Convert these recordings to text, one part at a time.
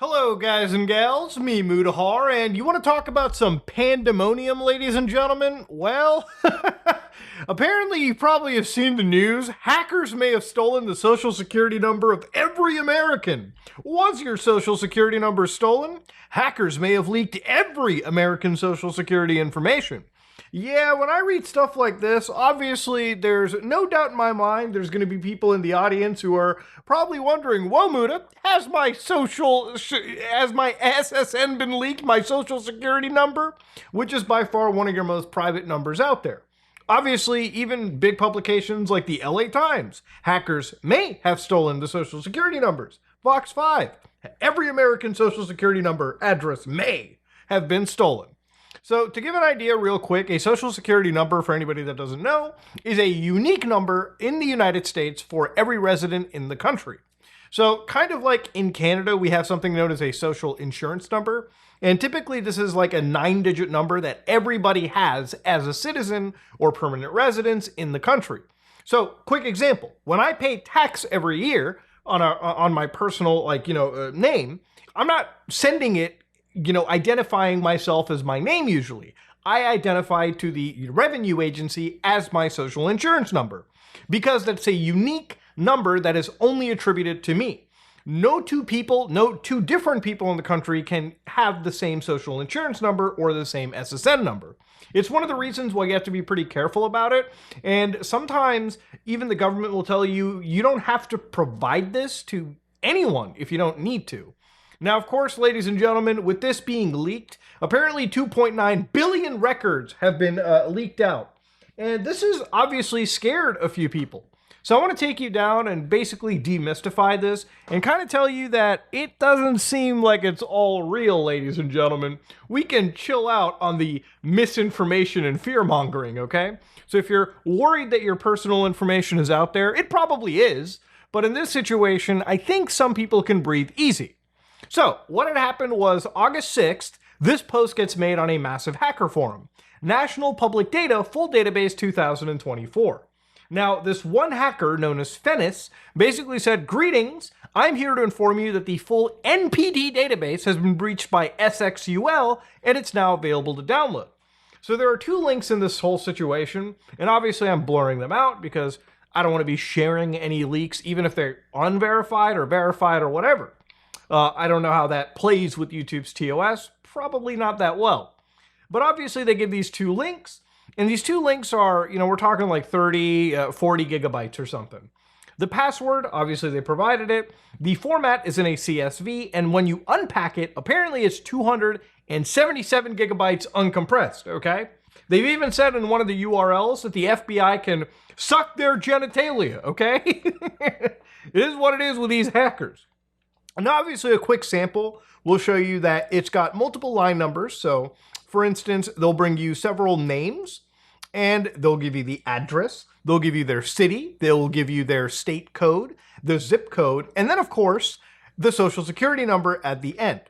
Hello, guys and gals, me Mudahar, and you want to talk about some pandemonium, ladies and gentlemen? Well, apparently you probably have seen the news. Hackers may have stolen the social security number of every American. Was your social security number stolen? Hackers may have leaked every American social security information. Yeah, when I read stuff like this, obviously there's no doubt in my mind there's going to be people in the audience who are probably wondering, whoa, Muda, has my SSN been leaked, my social security number? Which is by far one of your most private numbers out there. Obviously, even big publications like the LA Times, hackers may have stolen the social security numbers. Fox 5, every American social security number address may have been stolen. So to give an idea real quick, a social security number, for anybody that doesn't know, is a unique number in the United States for every resident in the country. So kind of like in Canada, we have something known as a social insurance number. And typically this is like a 9-digit number that everybody has as a citizen or permanent residence in the country. So quick example, when I pay tax every year on my personal name, I'm not sending it identifying myself as my name usually. I identify to the revenue agency as my social insurance number because that's a unique number that is only attributed to me. No two different people in the country can have the same social insurance number or the same SSN number. It's one of the reasons why you have to be pretty careful about it. And sometimes even the government will tell you, you don't have to provide this to anyone if you don't need to. Now, of course, ladies and gentlemen, with this being leaked, apparently 2.9 billion records have been leaked out. And this has obviously scared a few people. So I want to take you down and basically demystify this and kind of tell you that it doesn't seem like it's all real, ladies and gentlemen. We can chill out on the misinformation and fear-mongering, okay? So if you're worried that your personal information is out there, it probably is. But in this situation, I think some people can breathe easy. So, what had happened was August 6th, this post gets made on a massive hacker forum, National Public Data Full Database 2024. Now, this one hacker known as Fennis basically said, "Greetings, I'm here to inform you that the full NPD database has been breached by SXUL and it's now available to download." So there are two links in this whole situation, and obviously I'm blurring them out because I don't want to be sharing any leaks, even if they're unverified or verified or whatever. I don't know how that plays with YouTube's TOS, probably not that well. But obviously they give these two links, and these two links are, we're talking like 30, 40 gigabytes or something. The password, obviously they provided it. The format is in a CSV, and when you unpack it, apparently it's 277 gigabytes uncompressed, okay? They've even said in one of the URLs that the FBI can suck their genitalia, okay? It is what it is with these hackers. And obviously a quick sample will show you that it's got multiple line numbers. So for instance, they'll bring you several names and they'll give you the address. They'll give you their city. They'll give you their state code, the zip code, and then of course, the social security number at the end.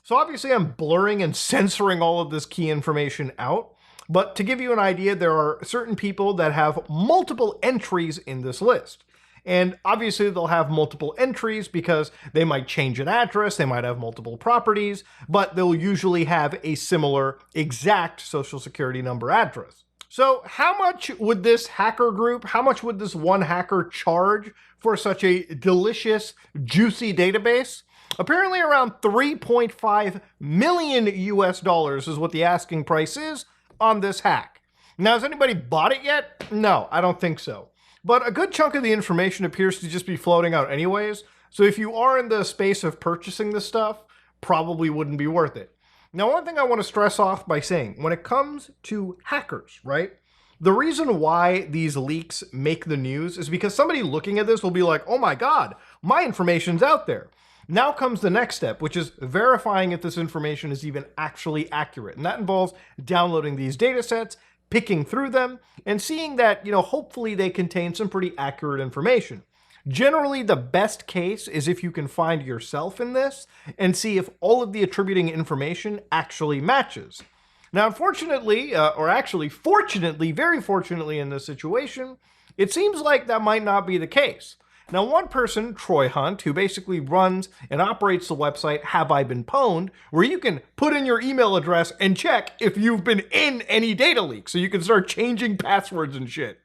So obviously I'm blurring and censoring all of this key information out. But to give you an idea, there are certain people that have multiple entries in this list. And obviously they'll have multiple entries because they might change an address, they might have multiple properties, but they'll usually have a similar exact social security number address. So how much would this hacker group, how much would this one hacker charge for such a delicious, juicy database? Apparently around 3.5 million US dollars is what the asking price is on this hack. Now, has anybody bought it yet? No, I don't think so. But a good chunk of the information appears to just be floating out anyways, so if you are in the space of purchasing this stuff, probably wouldn't be worth it. Now, one thing I want to stress off by saying, when it comes to hackers, right? The reason why these leaks make the news is because somebody looking at this will be like, oh my God, my information's out there. Now comes the next step, which is verifying if this information is even actually accurate. And that involves downloading these data sets, picking through them, and seeing that, hopefully they contain some pretty accurate information. Generally, the best case is if you can find yourself in this and see if all of the attributing information actually matches. Now, unfortunately, or actually fortunately, very fortunately in this situation, it seems like that might not be the case. Now, one person, Troy Hunt, who basically runs and operates the website Have I Been Pwned, where you can put in your email address and check if you've been in any data leak, so you can start changing passwords and shit.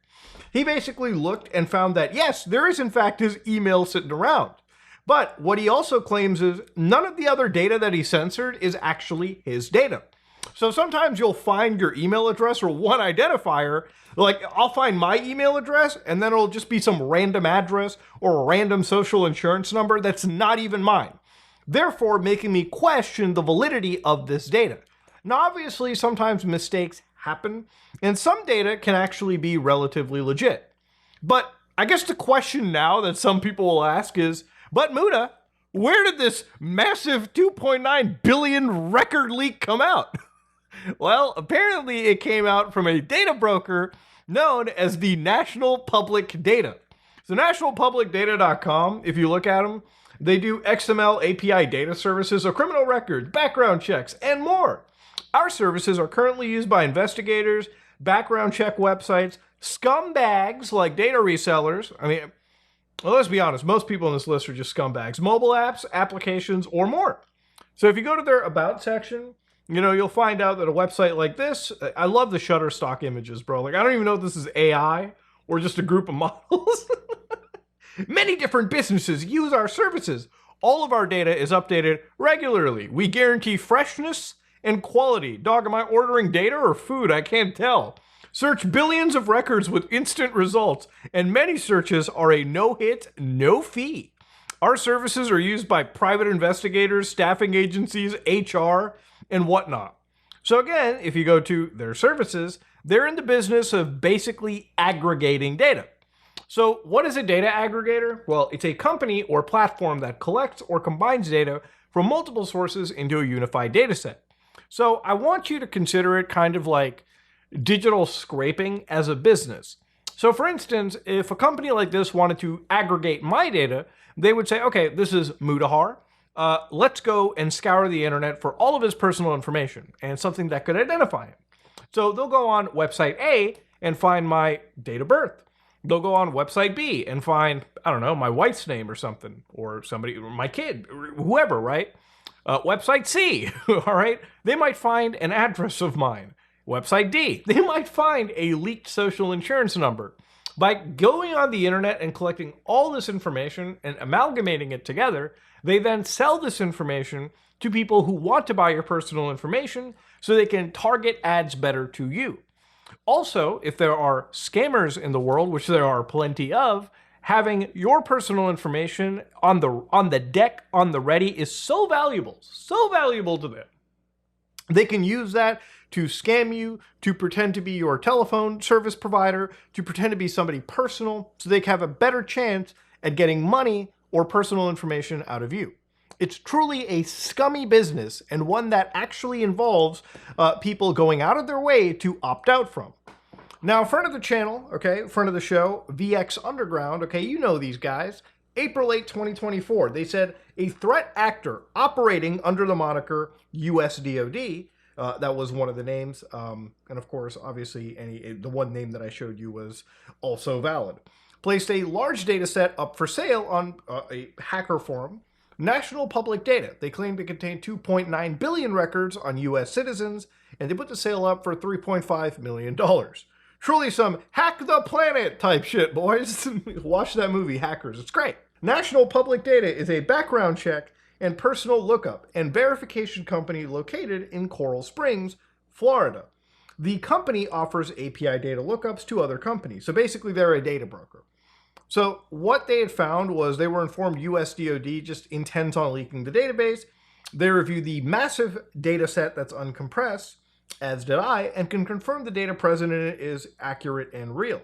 He basically looked and found that, yes, there is in fact his email sitting around. But what he also claims is none of the other data that he censored is actually his data. So sometimes you'll find your email address or one identifier, like I'll find my email address and then it'll just be some random address or a random social insurance number that's not even mine, therefore making me question the validity of this data. Now, obviously, sometimes mistakes happen and some data can actually be relatively legit. But I guess the question now that some people will ask is, but Muda, where did this massive 2.9 billion record leak come out? Well, apparently it came out from a data broker known as the National Public Data. So nationalpublicdata.com, if you look at them, they do XML API data services, so criminal records, background checks, and more. Our services are currently used by investigators, background check websites, scumbags like data resellers. I mean, well, let's be honest, most people on this list are just scumbags. Mobile apps, applications, or more. So if you go to their About section, you'll find out that a website like this, I love the Shutterstock images, bro. Like, I don't even know if this is AI or just a group of models. Many different businesses use our services. All of our data is updated regularly. We guarantee freshness and quality. Dog, am I ordering data or food? I can't tell. Search billions of records with instant results, and many searches are a no-hit, no-fee. Our services are used by private investigators, staffing agencies, HR, and whatnot. So again, if you go to their services, they're in the business of basically aggregating data. So what is a data aggregator? Well, it's a company or platform that collects or combines data from multiple sources into a unified data set. So I want you to consider it kind of like digital scraping as a business. So for instance, if a company like this wanted to aggregate my data, they would say, okay, this is Mudahar. Let's go and scour the internet for all of his personal information and something that could identify him. So they'll go on website A and find my date of birth. They'll go on website B and find, I don't know, my wife's name or something, or somebody, or my kid, or whoever, right? Website C, all right? They might find an address of mine. Website D, they might find a leaked social insurance number. By going on the internet and collecting all this information and amalgamating it together, they then sell this information to people who want to buy your personal information so they can target ads better to you. Also, if there are scammers in the world, which there are plenty of, having your personal information on the deck, on the ready, is so valuable to them. They can use that to scam you, to pretend to be your telephone service provider, to pretend to be somebody personal, so they can have a better chance at getting money or personal information out of you. It's truly a scummy business, and one that actually involves people going out of their way to opt out from. Now, front of the channel, okay, front of the show, VX Underground, okay, you know these guys. April 8, 2024, they said a threat actor operating under the moniker US DoD, that was one of the names, and of course, obviously, the one name that I showed you was also valid, placed a large data set up for sale on a hacker forum, National Public Data. They claim to contain 2.9 billion records on US citizens, and they put the sale up for $3.5 million. Truly some hack the planet type shit, boys. Watch that movie, Hackers. It's great. National Public Data is a background check and personal lookup and verification company located in Coral Springs, Florida. The company offers API data lookups to other companies. So basically, they're a data broker. So what they had found was they were informed US DoD just intends on leaking the database. They reviewed the massive data set that's uncompressed, as did I, and can confirm the data present in it is accurate and real.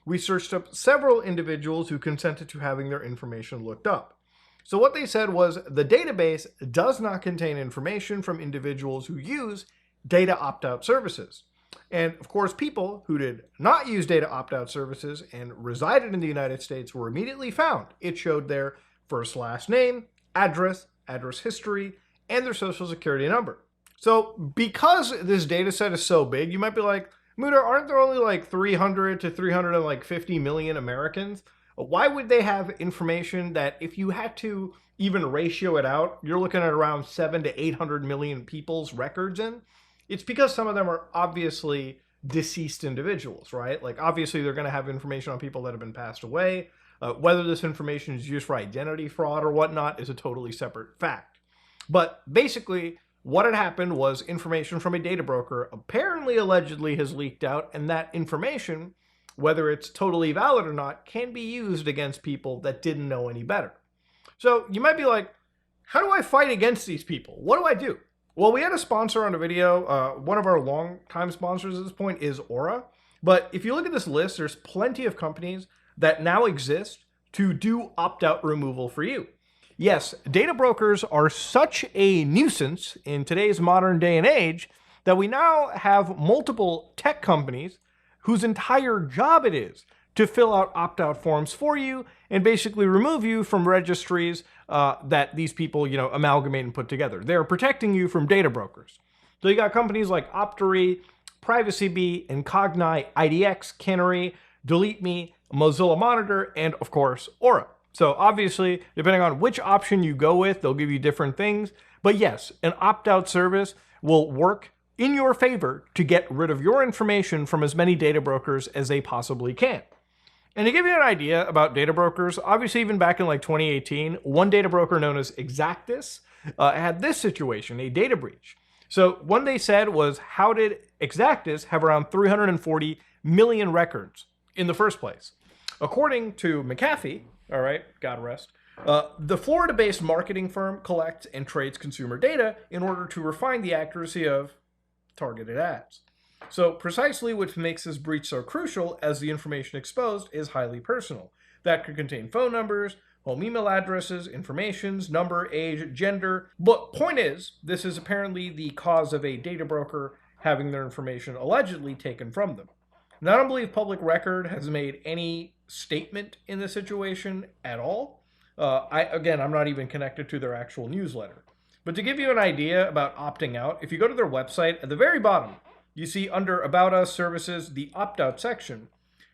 We searched up several individuals who consented to having their information looked up. So what they said was the database does not contain information from individuals who use data opt-out services. And of course, people who did not use data opt-out services and resided in the United States were immediately found. It showed their first, last name, address, address history, and their social security number. So because this data set is so big, you might be like, Muda, aren't there only like 300 to 350 million Americans? Why would they have information that if you had to even ratio it out, you're looking at around 7 to 800 million people's records in? It's because some of them are obviously deceased individuals, right? Like obviously they're going to have information on people that have been passed away. Whether this information is used for identity fraud or whatnot is a totally separate fact. But basically, what had happened was information from a data broker apparently allegedly has leaked out, and that information, whether it's totally valid or not, can be used against people that didn't know any better. So you might be like, how do I fight against these people? What do I do? Well, we had a sponsor on a video. One of our long-time sponsors at this point is Aura. But if you look at this list, there's plenty of companies that now exist to do opt-out removal for you. Yes, data brokers are such a nuisance in today's modern day and age that we now have multiple tech companies whose entire job it is to fill out opt-out forms for you and basically remove you from registries that these people, amalgamate and put together. They're protecting you from data brokers. So you got companies like Optory, PrivacyBee, Incogni, IDX, Canary, DeleteMe, Mozilla Monitor, and of course, Aura. So obviously, depending on which option you go with, they'll give you different things. But yes, an opt-out service will work in your favor to get rid of your information from as many data brokers as they possibly can. And to give you an idea about data brokers, obviously even back in like 2018, one data broker known as Exactis had this situation, a data breach. So what they said was, how did Exactis have around 340 million records in the first place? According to McAfee, all right, God rest, the Florida-based marketing firm collects and trades consumer data in order to refine the accuracy of targeted ads. So precisely what makes this breach so crucial, as the information exposed is highly personal. That could contain phone numbers, home email addresses, informations, number, age, gender. But point is, this is apparently the cause of a data broker having their information allegedly taken from them. Now, I don't believe Public Record has made any statement in this situation at all. I'm not even connected to their actual newsletter. But to give you an idea about opting out, if you go to their website, at the very bottom, you see under About Us Services, the opt-out section.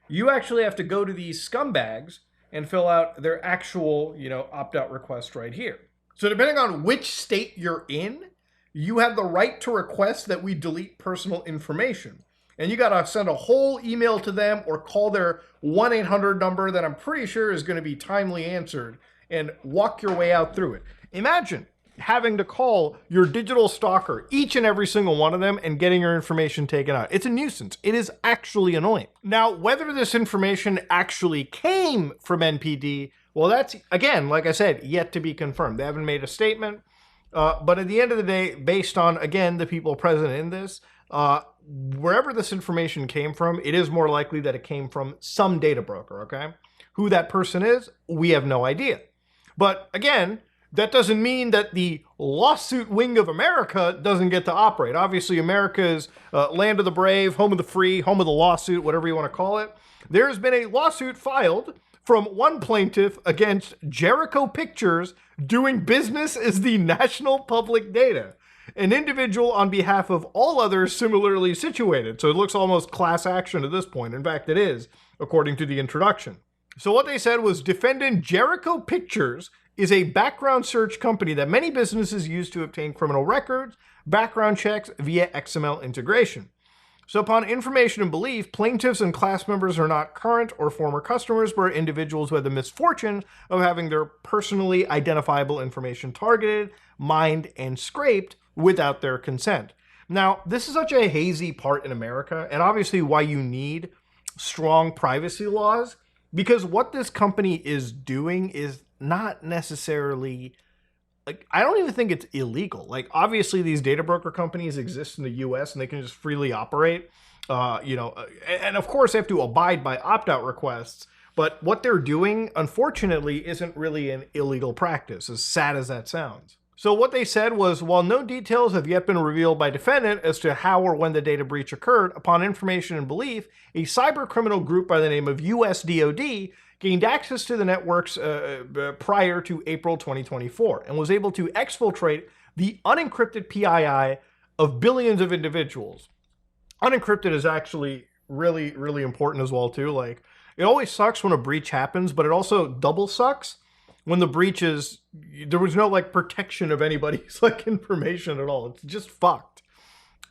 You actually have to go to these scumbags and fill out their actual, opt-out request right here. So depending on which state you're in, you have the right to request that we delete personal information. And you got to send a whole email to them or call their 1-800 number that I'm pretty sure is going to be timely answered, and walk your way out through it. Imagine having to call your digital stalker, each and every single one of them, and getting your information taken out. It's a nuisance. It is actually annoying. Now, whether this information actually came from NPD, well, that's, again, like I said, yet to be confirmed. They haven't made a statement. But at the end of the day, based on, again, the people present in this, wherever this information came from, it is more likely that it came from some data broker, okay? Who that person is, we have no idea. But again, that doesn't mean that the lawsuit wing of America doesn't get to operate. Obviously, America is land of the brave, home of the free, home of the lawsuit, whatever you want to call it. There's been a lawsuit filed from one plaintiff against Jericho Pictures doing business as the National Public Data, an individual on behalf of all others similarly situated. So it looks almost class action at this point. In fact, it is, according to the introduction. So what they said was, defendant Jericho Pictures is a background search company that many businesses use to obtain criminal records, background checks via XML integration. So upon information and belief, plaintiffs and class members are not current or former customers, but are individuals who had the misfortune of having their personally identifiable information targeted, mined, and scraped without their consent. Now, this is such a hazy part in America, and obviously why you need strong privacy laws, because what this company is doing is not necessarily, like, I don't even think it's illegal. Like, obviously these data broker companies exist in the US and they can just freely operate, and of course they have to abide by opt-out requests, but what they're doing, unfortunately, isn't really an illegal practice, as sad as that sounds. So what they said was, while no details have yet been revealed by defendant as to how or when the data breach occurred, upon information and belief, a cyber criminal group by the name of USDOD gained access to the networks prior to April 2024 and was able to exfiltrate the unencrypted PII of billions of individuals. Unencrypted is actually really, really important as well too. Like, It always sucks when a breach happens, but it also double sucks when the breach is, there was no like protection of anybody's like information at all. It's just fucked.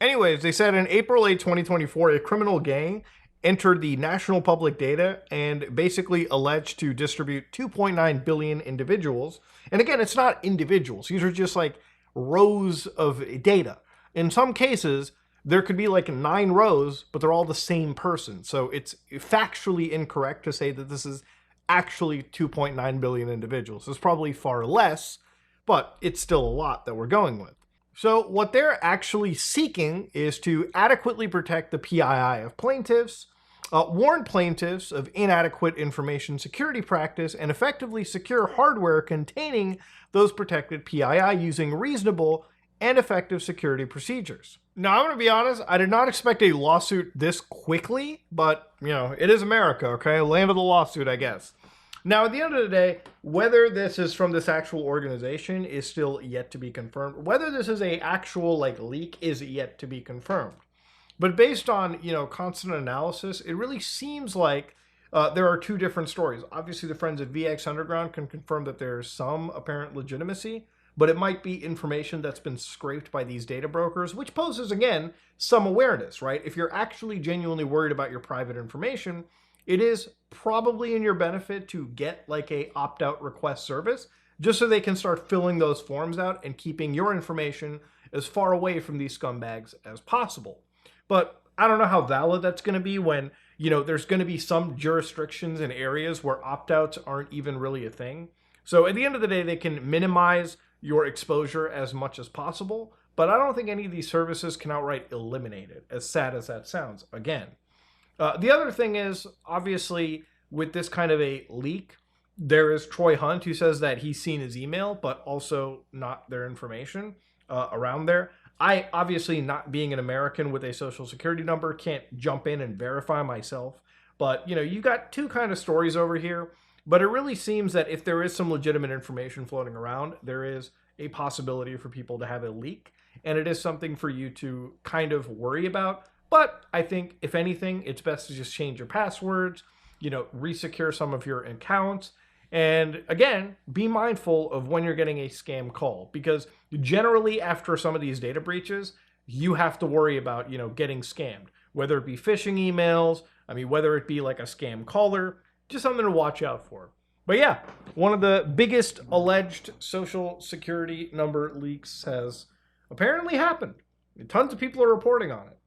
Anyways, they said in April 8, 2024, a criminal gang entered the national public data and basically alleged to distribute 2.9 billion individuals. And again, it's not individuals. These are just like rows of data. In some cases, there could be like 9 rows, but they're all the same person. So it's factually incorrect to say that this is actually 2.9 billion individuals. It's probably far less, but it's still a lot that we're going with. So what they're actually seeking is to adequately protect the PII of plaintiffs, warn plaintiffs of inadequate information security practice, and effectively secure hardware containing those protected PII using reasonable and effective security procedures. Now, I'm going to be honest, I did not expect a lawsuit this quickly, but, you know, it is America, okay? Land of the lawsuit, I guess. Now, at the end of the day, whether this is from this actual organization is still yet to be confirmed. Whether this is a actual, like, leak is yet to be confirmed. But based on, you know, constant analysis, it really seems like there are 2 different stories. Obviously, the friends at VX Underground can confirm that there's some apparent legitimacy, but it might be information that's been scraped by these data brokers, which poses, again, some awareness, right? If you're actually genuinely worried about your private information, it is probably in your benefit to get like a opt-out request service, just so they can start filling those forms out and keeping your information as far away from these scumbags as possible. But I don't know how valid that's going to be when, you know, there's going to be some jurisdictions and areas where opt-outs aren't even really a thing. So at the end of the day, they can minimize your exposure as much as possible, but I don't think any of these services can outright eliminate it, as sad as that sounds, again. The other thing is, obviously, with this kind of a leak, there is Troy Hunt who says that he's seen his email, but also not their information around there. I, obviously, not being an American with a social security number, can't jump in and verify myself. But, you know, you got 2 kind of stories over here. But it really seems that if there is some legitimate information floating around, there is a possibility for people to have a leak. And it is something for you to kind of worry about. But I think, if anything, it's best to just change your passwords, you know, resecure some of your accounts. And again, be mindful of when you're getting a scam call, because generally after some of these data breaches, you have to worry about, you know, getting scammed, whether it be phishing emails, whether it be like a scam caller, just something to watch out for. But yeah, one of the biggest alleged social security number leaks has apparently happened. Tons of people are reporting on it.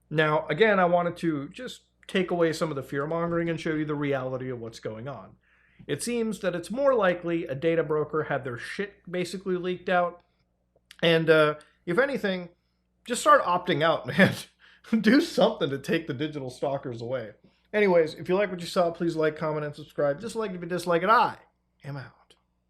Now, again, I wanted to just take away some of the fear-mongering and show you the reality of what's going on. It seems that it's more likely a data broker had their shit basically leaked out. And if anything, just start opting out, man. Do something to take the digital stalkers away. Anyways, if you like what you saw, please like, comment, and subscribe. Dislike if you dislike it. I am out.